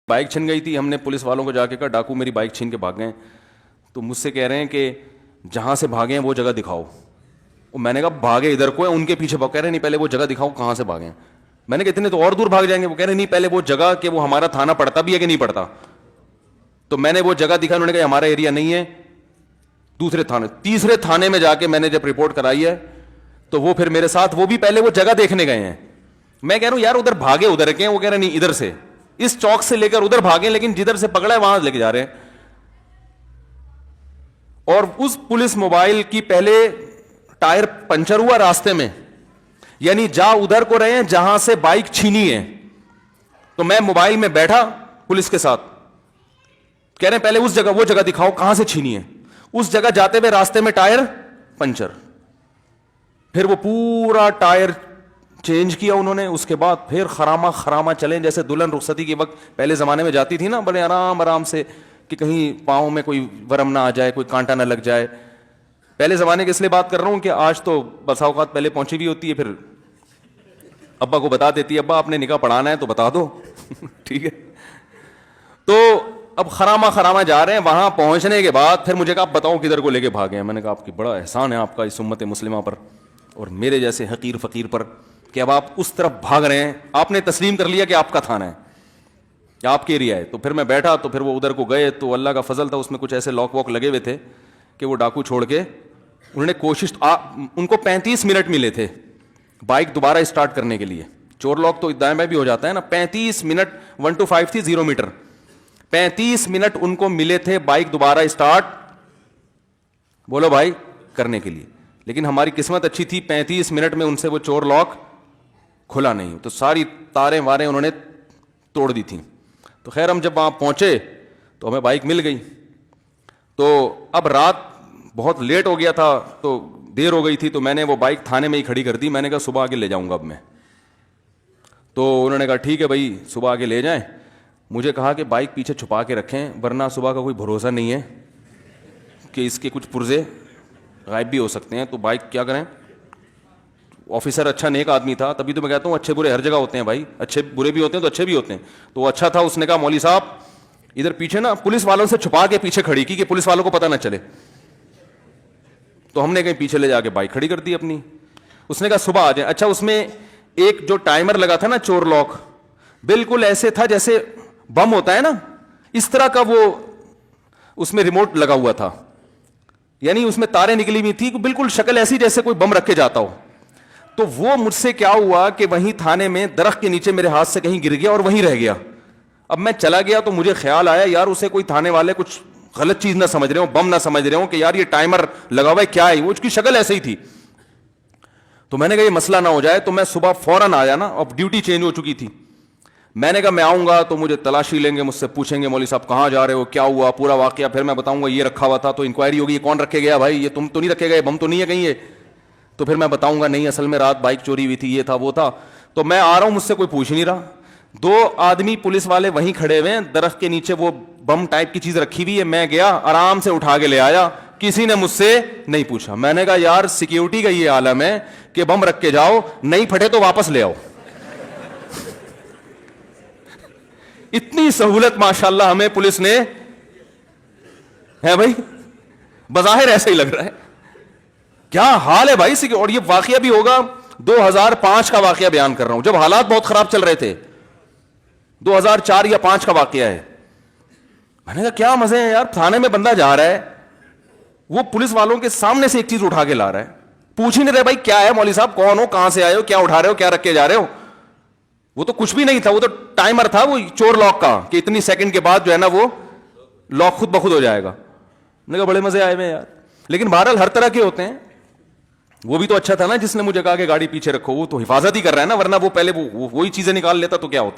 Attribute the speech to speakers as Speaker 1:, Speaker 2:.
Speaker 1: Bike چھن گئی تھی, ہم نے پولیس والوں کو جا کے کہا ڈاکو میری بائک چھین کے بھاگ گئے. تو مجھ سے کہہ رہے ہیں کہ جہاں سے بھاگے ہیں وہ جگہ دکھاؤ. میں نے کہا بھاگے ادھر کو ہے, ان کے پیچھے بھاگ. کہہ رہے نہیں پہلے وہ جگہ دکھاؤ کہاں سے بھاگے ہیں. میں نے کہا اتنے تو اور دور بھاگ جائیں گے. وہ کہہ رہے نہیں پہلے وہ جگہ کہ وہ ہمارا تھانہ پڑتا بھی ہے کہ نہیں پڑتا. تو میں نے وہ جگہ دکھا, انہوں نے کہا ہمارا ایریا نہیں ہے, دوسرے تھانے. تیسرے تھانے میں جا کے میں نے جب رپورٹ کرائی ہے تو وہ پھر میرے ساتھ, وہ بھی پہلے وہ جگہ دیکھنے گئے ہیں. میں کہہ رہا ہوں یار ادھر بھاگے ادھر کے, وہ کہہ رہے نہیں ادھر سے, اس چوک سے لے کر ادھر بھاگے, لیکن جدھر سے پکڑا ہے وہاں لے کے جا رہے ہیں. اور اس پولیس موبائل کی پہلے ٹائر پنچر ہوا راستے میں, یعنی جا ادھر کو رہے ہیں جہاں سے بائک چھینی ہے. تو میں موبائل میں بیٹھا پولیس کے ساتھ, کہہ رہے ہیں پہلے اس جگہ وہ جگہ دکھاؤ کہاں سے چھینی ہے. اس جگہ جاتے ہوئے راستے میں ٹائر پنچر, پھر وہ پورا ٹائر چینج کیا انہوں نے. اس کے بعد پھر خراما چلیں جیسے دلہن رخصتی کے وقت پہلے زمانے میں جاتی تھی نا, بڑے آرام سے کہ کہیں پاؤں میں کوئی ورم نہ آ جائے, کوئی کانٹا نہ لگ جائے. پہلے زمانے کے اس لیے بات کر رہا ہوں کہ آج تو بسا اوقات پہلے پہنچی بھی ہوتی ہے, پھر ابا کو بتا دیتی ہے ابا آپ نے نکاح پڑھانا ہے تو بتا دو ٹھیک ہے. تو اب خراما جا رہے ہیں. وہاں پہنچنے کے بعد پھر مجھے کہا آپ بتاؤ کدھر کو لے کے بھاگے ہیں. میں نے کہا آپ کی بڑا احسان ہے آپ کا اس امت مسلمہ پر اور میرے جیسے حقیر فقیر پر کہ اب آپ اس طرف بھاگ رہے ہیں, آپ نے تسلیم کر لیا کہ آپ کا تھانہ ہے, کہ آپ کے ایریا ہے. تو پھر میں بیٹھا, تو پھر وہ ادھر کو گئے, تو اللہ کا فضل تھا اس میں کچھ ایسے لاک واک لگے ہوئے تھے کہ وہ ڈاکو چھوڑ کے انہوں نے کوشش, ان کو 35 منٹ ملے تھے بائک دوبارہ اسٹارٹ کرنے کے لیے. چور لاک تو دائیں بائیں بھی ہو جاتا ہے نا. 35 منٹ 1 to 5 تھی 0 میٹر, 35 منٹ ان کو ملے تھے بائک دوبارہ اسٹارٹ بولو بھائی کرنے کے لیے. لیکن ہماری قسمت اچھی تھی, 35 منٹ میں ان سے وہ چور لاک کھلا نہیں, تو ساری تاریں واریں انہوں نے توڑ دی تھیں. تو خیر ہم جب وہاں پہنچے تو ہمیں بائک مل گئی. تو اب رات بہت لیٹ ہو گیا تھا, تو دیر ہو گئی تھی, تو میں نے وہ بائک تھانے میں ہی کھڑی کر دی. میں نے کہا صبح آگے لے جاؤں گا اب میں. تو انہوں نے کہا ٹھیک ہے بھائی صبح آگے لے جائیں. مجھے کہا کہ بائک پیچھے چھپا کے رکھیں ورنہ صبح کا کوئی بھروسہ نہیں ہے کہ اس کے کچھ پرزے غائب بھی ہو سکتے ہیں. تو بائک کیا کریں. آفیسر اچھا نیک آدمی تھا, تبھی تو میں کہتا ہوں اچھے برے ہر جگہ ہوتے ہیں بھائی, اچھے برے بھی ہوتے ہیں تو اچھے بھی ہوتے ہیں. تو وہ اچھا تھا, اس نے کہا مولوی صاحب ادھر پیچھے نا پولیس والوں سے چھپا کے پیچھے کھڑی کی کہ پولیس والوں کو پتہ نہ چلے. تو ہم نے کہیں پیچھے لے جا کے بائک کھڑی کر دی اپنی. اس نے کہا صبح آ جائیں. اچھا اس میں ایک جو ٹائمر لگا تھا نا چور لاک, بالکل ایسے تھا جیسے بم ہوتا ہے نا, اس طرح کا وہ اس میں ریموٹ لگا ہوا تھا, یعنی اس میں تاریں نکلی ہوئی تھی, بالکل شکل ایسی جیسے کوئی بم رکھ کے جاتا ہو. تو وہ مجھ سے کیا ہوا کہ وہیں تھانے میں درخت کے نیچے میرے ہاتھ سے کہیں گر گیا اور وہیں رہ گیا. اب میں چلا گیا تو مجھے خیال آیا یار اسے کوئی تھانے والے کچھ غلط چیز نہ سمجھ رہے ہوں, بم نہ سمجھ رہے ہوں کہ یار یہ ٹائمر لگا ہوا ہے کیا ہے, وہ اس کی شکل ایسے ہی تھی. تو میں نے کہا یہ مسئلہ نہ ہو جائے, تو میں صبح فوراً آیا نا, اب ڈیوٹی چینج ہو چکی تھی. میں نے کہا میں آؤں گا تو مجھے تلاشی لیں گے, مجھ سے پوچھیں گے مولوی صاحب کہاں جا رہے ہو, کیا ہوا پورا واقعہ, پھر میں بتاؤں گا یہ رکھا ہوا تھا. تو انکوائری ہوگی یہ کون رکھے گیا بھائی, یہ تم تو نہیں رکھے گئے, بم تو نہیں ہے کہیں یہ. تو پھر میں بتاؤں گا نہیں اصل میں رات بائک چوری ہوئی تھی, یہ تھا وہ تھا. تو میں آ رہا ہوں, مجھ سے کوئی پوچھ نہیں رہا. 2 آدمی پولیس والے وہیں کھڑے ہوئے ہیں, درخت کے نیچے وہ بم ٹائپ کی چیز رکھی ہوئی ہے. میں گیا آرام سے اٹھا کے لے آیا, کسی نے مجھ سے نہیں پوچھا. میں نے کہا یار سیکیورٹی کا یہ عالم ہے کہ بم رکھ کے جاؤ, نہیں پھٹے تو واپس لے آؤ. اتنی سہولت ماشاءاللہ ہمیں پولیس نے ہے بھائی, بظاہر ایسا ہی لگ رہا ہے. کیا حال ہے بھائی. اور یہ واقعہ بھی ہوگا 2005 کا واقعہ بیان کر رہا ہوں, جب حالات بہت خراب چل رہے تھے. 2004 یا 5 کا واقعہ ہے. میں نے کہا کیا مزے ہیں یار, تھانے میں بندہ جا رہا ہے, وہ پولیس والوں کے سامنے سے ایک چیز اٹھا کے لا رہا ہے, پوچھ ہی نہیں رہے بھائی کیا ہے مولوی صاحب, کون ہو, کہاں سے آئے ہو, کیا اٹھا رہے ہو, کیا رکھ کے جا رہے ہو. وہ تو کچھ بھی نہیں تھا, وہ تو ٹائمر تھا وہ چور لاک کا کہ اتنی سیکنڈ کے بعد جو ہے نا وہ لاک خود بخود ہو جائے گا. میں نے کہا بڑے مزے آئے ہوئے یار. لیکن بہرحال ہر طرح کے ہوتے ہیں. وہ بھی تو اچھا تھا نا جس نے مجھے کہا کہ گاڑی پیچھے رکھو, وہ تو حفاظت ہی کر رہا ہے نا, ورنہ وہ پہلے وہی چیزیں نکال لیتا تو کیا ہوتا.